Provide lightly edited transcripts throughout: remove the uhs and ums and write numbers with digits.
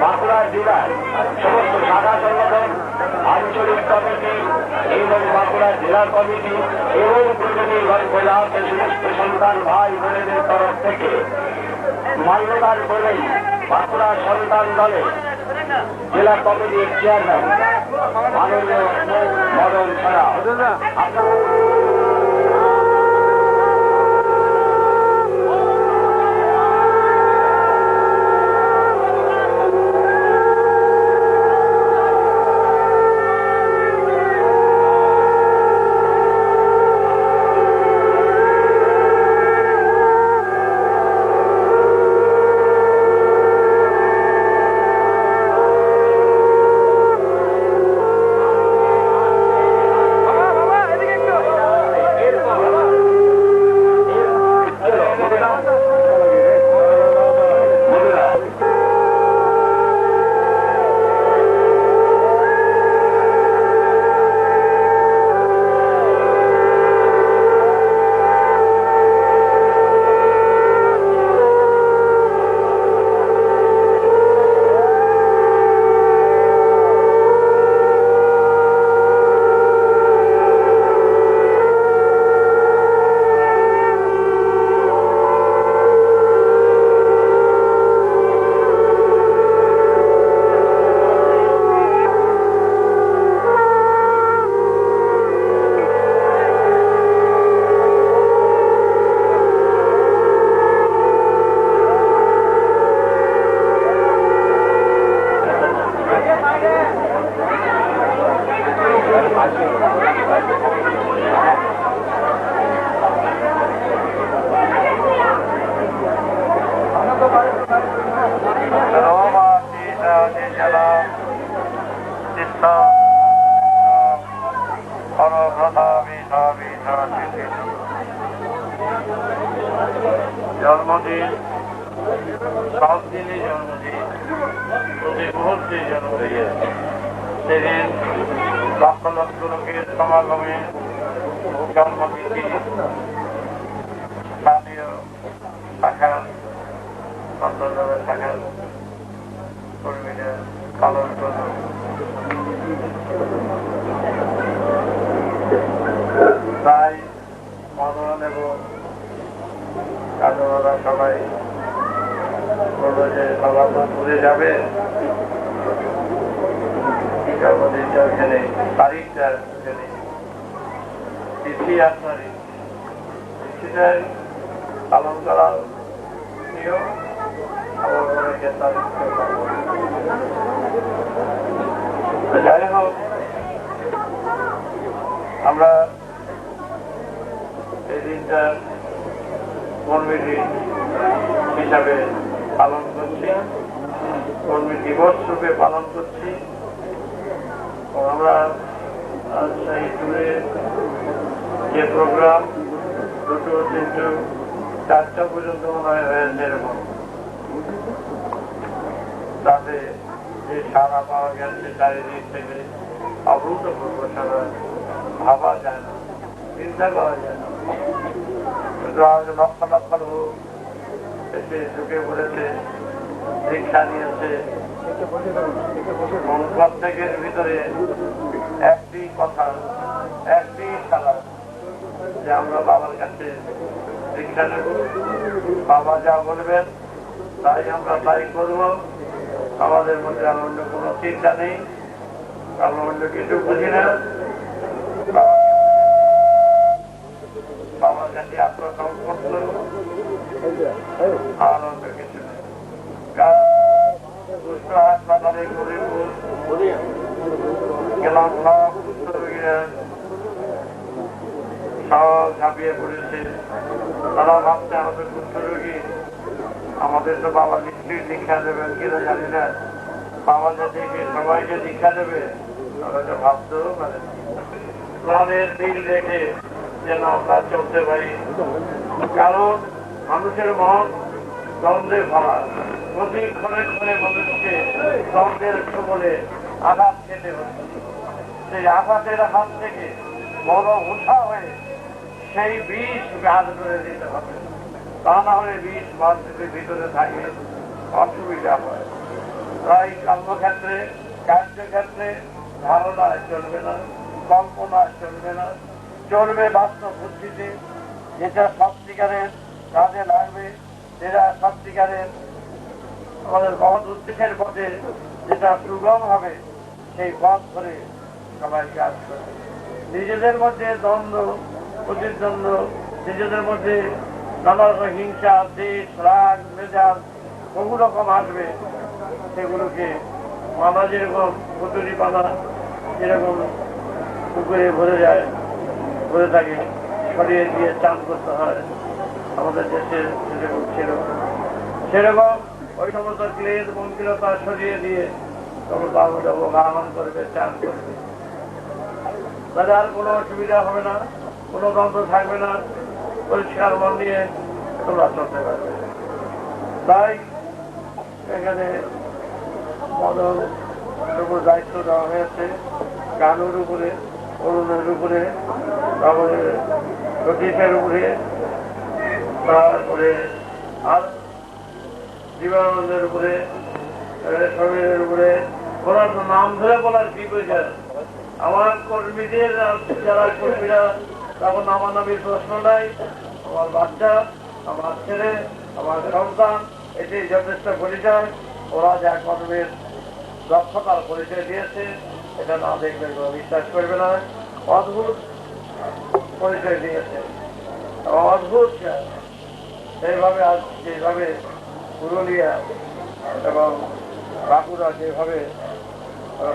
বাঁকুড়া জেলার সমস্ত শাখা সংগঠন, আঞ্চলিক কমিটি এবং বাঁকুড়া জেলা কমিটি এবং প্রতিনিধিগণ জেলাতে সমস্ত সন্তান ভাই বোনেদের তরফ থেকে মাল্যদান করলেন বাঁকুড়া সন্তান দলের জেলা কমিটির চেয়ারম্যান মাননীয় মদন ছাড়া। জন্মদিন সব দিনই জন্মদিন, প্রতি মুহূর্তে জন্মদিন। সেদিন লক্ষ লক্ষ লোকের সমাগমে জন্মদিনটি স্থানীয় শাখার সন্তানরা শাখার কর্মীরা পালন করল। তাই মদন এবং কাজরা সবাই বললো যে বাবা তো ঘুরে যাবে, জন্মদিনটা ওখানে, তারিখটা ওখানে, তিথি আর তারিখ, তিথিটাই পালন করা নিয়ম, আবার অনেকে তারিখটা পালন। যাই হোক, আমরা এই দিনটা কর্মী হিসাবে পালন করছি, কর্মী দিবস রূপে পালন করছি। আমরা সেই টুরে যে প্রোগ্রাম 2টো 3টো 4টা পর্যন্ত মনে হয় হয়েছে, এরকম তাতে যে সারা পাওয়া গেছে চারিদিক থেকে অভূতপূর্ব সারা, ভাবা যায় না, চিন্তা করা যায় না। লক্ষ লক্ষ লোক এসে ঢুকে পড়েছে, দীক্ষা নিয়েছে। প্রত্যেকের ভিতরে একটি কথা, একটি সারা, যে আমরা বাবার কাছে দীক্ষা নেব, বাবা যা বলবেন তাই আমরা তাই করব। আমাদের মধ্যে আর অন্য কোনো চিন্তা নেই, আমরা অন্য কিছু বুঝি না। বাবার কাছে আত্মসমর্পণ করব, আর অন্য কিছু নেই। হাসপাতালে গেলাম, সব ঝাঁপিয়ে পড়েছে। তারা ভাবছে আমাদের কুষ্ঠ রোগী, আমাদের তো বাবা নিশ্চয়ই দীক্ষা দেবেন কিনা জানি না, বাবা যদি সবাইকে দীক্ষা দেবে তাহলে ভাবতেও পারে। প্রাণের দিল রেখে যেন আমরা চলতে পারি, কারণ মানুষের মন দ্বন্দ্বে ভরা, প্রতি ক্ষণে ক্ষণে মানুষকে দ্বন্দ্বের সবলে আঘাত খেতে হচ্ছে। সেই আঘাতের হাত থেকে বড় উঠা হয়ে সেই বিষ গাছ করে দিতে হবে, তা না হলে বিষ মানুষের ভিতরে থাকে, অসুবিধা হয়। তাই কর্মক্ষেত্রে, কার্যক্ষেত্রে ধারণা চলবে না, কল্পনা চলবে না, চলবে বাস্তব বুদ্ধিতে। যেটা সত্যিকারের কাজে লাগবে, যেটা সত্যিকারের আমাদের মহৎ উদ্দেশ্যের পথে যেটা সুগম হবে, সেই পথ ধরে সবাই কাজ করবে। নিজেদের মধ্যে দ্বন্দ্ব, প্রতিদ্বন্দ্ব, নিজেদের মধ্যে নানা রকম হিংসা, দেশ, রাগ, মেজাজ বহু রকম আসবে। সেগুলোকে মানা যেরকম কচুরি পানা যেরকম পুকুরে ভরে থাকে, সরিয়ে দিয়ে চান করতে হয়। আমাদের দেশের যেরকম ছিল সেরকম ওই সমস্ত ক্লেদ মন্দিরতা সরিয়ে দিয়ে আহ্বান করবে, চান করবে। তাহলে আর কোনো অসুবিধা হবে না, কোনো দ্বন্দ্ব থাকবে না, পরিষ্কার মন নিয়ে তোমরা চলতে পারবে। তাই এখানে মদন উপর দায়িত্ব দেওয়া হয়েছে, গানের উপরে, অরুণের উপরে, তারপরে সতীশের উপরে, তারপরে আর জীবনানন্দের উপরে, সমীরের উপরে। ওনার নাম ধরে বলার কি প্রয়োজন? আমার কর্মীদের যারা কর্মীরা, তখন আমার নামের প্রশ্ন নাই। আমার বাচ্চা, আমার ছেলে, আমার সন্তান, এটি যথেষ্ট পরিচয়। ওরা যা কর্মের দক্ষতার পরিচয় দিয়েছে, এটা না দেখলে বিশ্বাস করবে না। অদ্ভুত পরিচয় দিয়েছে, অদ্ভুত। সেইভাবে আজ যেভাবে পুরুলিয়া এবং বাঁকুড়া যেভাবে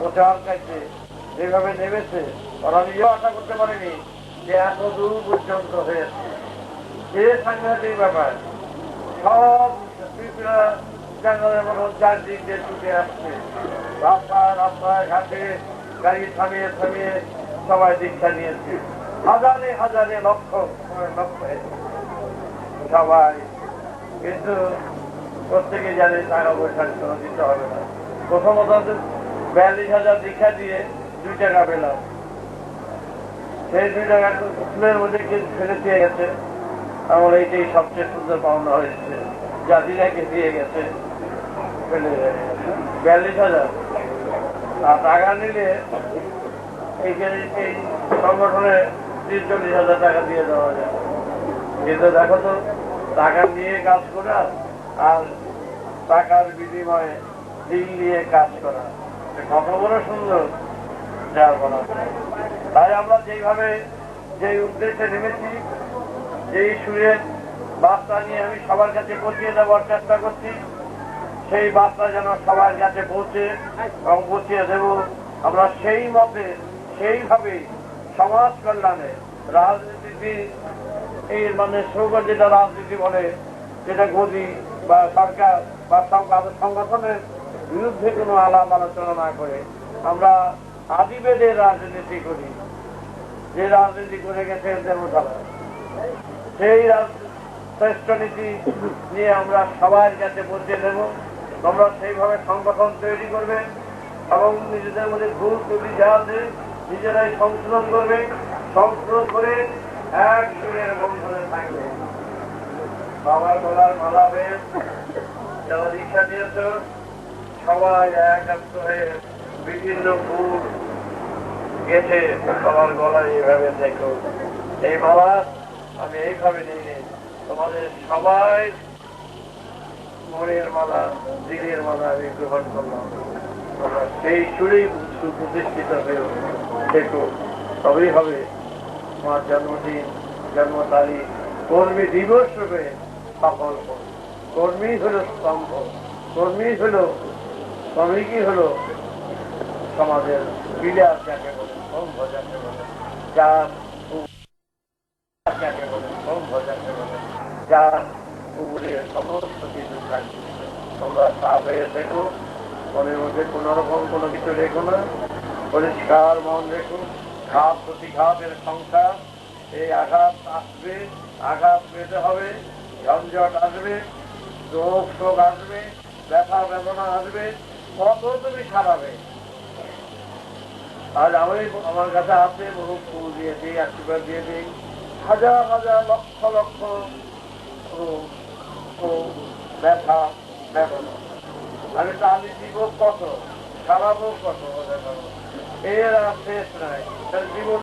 প্রচার কার্যে যেভাবে নেমেছে, ওরা নিজেও আশা করতে পারেনি যে এত দূর পর্যন্ত হয়েছে। যে সাংঘাতিক ব্যাপার, সব ত্রিপুরা জঙ্গলের মতো চারদিক দিয়ে ছুটে আসছে। রাস্তায় রাস্তায় ঘাটে গাড়ি থামিয়ে থামিয়ে সবাই দীক্ষা নিয়েছে। হাজারে হাজারে লক্ষ সবাই, কিন্তু প্রত্যেকে জানে টাকা পয়সার জন্য দিতে হবে না। প্রথমত 42,000 দীক্ষা দিয়ে 2 টাকা পেলাম। সেই 2 টাকা ফুলের মধ্যে ফেলে দিয়ে গেছে। আমার এইটাই সবচেয়ে সুন্দর পাওনা হয়েছে, জাতিরাকে দিয়ে গেছে ফেলে 42,000। আর টাকা নিলে এইখানে এই সংগঠনে 30-40,000 টাকা দিয়ে দেওয়া যায়। কিন্তু দেখো তো, টাকা নিয়ে কাজ করা আর টাকার বিনিময়ে দিল নিয়ে কাজ করা, কত বড় সুন্দর যার বলা। তাই আমরা যেইভাবে যে উদ্দেশ্যে নেমেছি, যেই সুরের বার্তা নিয়ে আমি সবার কাছে পৌঁছিয়ে দেওয়ার চেষ্টা করছি, সেই বার্তা যেন সবার কাছে পৌঁছে এবং পৌঁছিয়ে দেব। আমরা সেই মতে সেইভাবে সমাজ কল্যাণে, রাজনীতি, এই মানে সৌগত যেটা রাজনীতি বলে, যেটা গদি বা সরকার বা সংগঠনের বিরুদ্ধে কোনো আলাপ আলোচনা না করে আমরা আদিবেদের রাজনীতি করি, যে রাজনীতি করে গেছে দেবতারা, সেই শ্রেষ্ঠ নীতি নিয়ে আমরা সবার কাছে পৌঁছে দেব। তোমরা সেইভাবে সংগঠন তৈরি করবে এবং নিজেদের মধ্যে ভুল ত্রুটি যা আছে নিজেরাই সংশোধন করবে, সংশোধন করে এক সুরের বন্ধনে থাকবে। বাবার গলার মালা হয়ে যারা দীক্ষা দিয়েছ, সবাই একাত্ম হয়ে বিভিন্ন ফুল গেছে বাবার গলায় এইভাবে দেখো। এই মালা আমি এইভাবে নিয়ে তোমাদের সবাই মনের মালা, দিলের মালা আমি গ্রহণ করলাম। তোমরা সেই সুরেই সুপ্রতিষ্ঠিত হয়ে দেখো, তবেই হবে তোমার জন্মদিন, জন্ম তারিখ, কর্মী দিবস রূপে সফল। কর্মী হলো স্তম্ভ, কর্মী হলো, শ্রমিকই হলো সমাজের বিলাস যাকে বলে, স্তম্ভ যাকে বলে, যার যাকে বলে, স্তম্ভ যাকে বলে, যার উপরে সমস্ত কিছু থাকবে। তোমরা সাফ হয়ে দেখো, মনের মধ্যে কোন রকম কোনো কিছু রেখো না, পরিষ্কার মন রেখো। ঘাত প্রতিঘাতের সংখ্যা, এই আঘাত আসবে, আঘাত পেতে হবে, ঝঞ্ঝট আসবে, রোগ শোক আসবে, ব্যথা বেদনা আসবে, কত তুমি সারাবে। আজ আমি আমার কাছে আছে, বহু ফুল দিয়ে দিই, আশীর্বাদ দিয়ে দিই, হাজার হাজার লক্ষ লক্ষ ব্যথা বেদনা। আমি তাহলে দিব কত? চালাবো কত এর আর শেষ নাই জীবন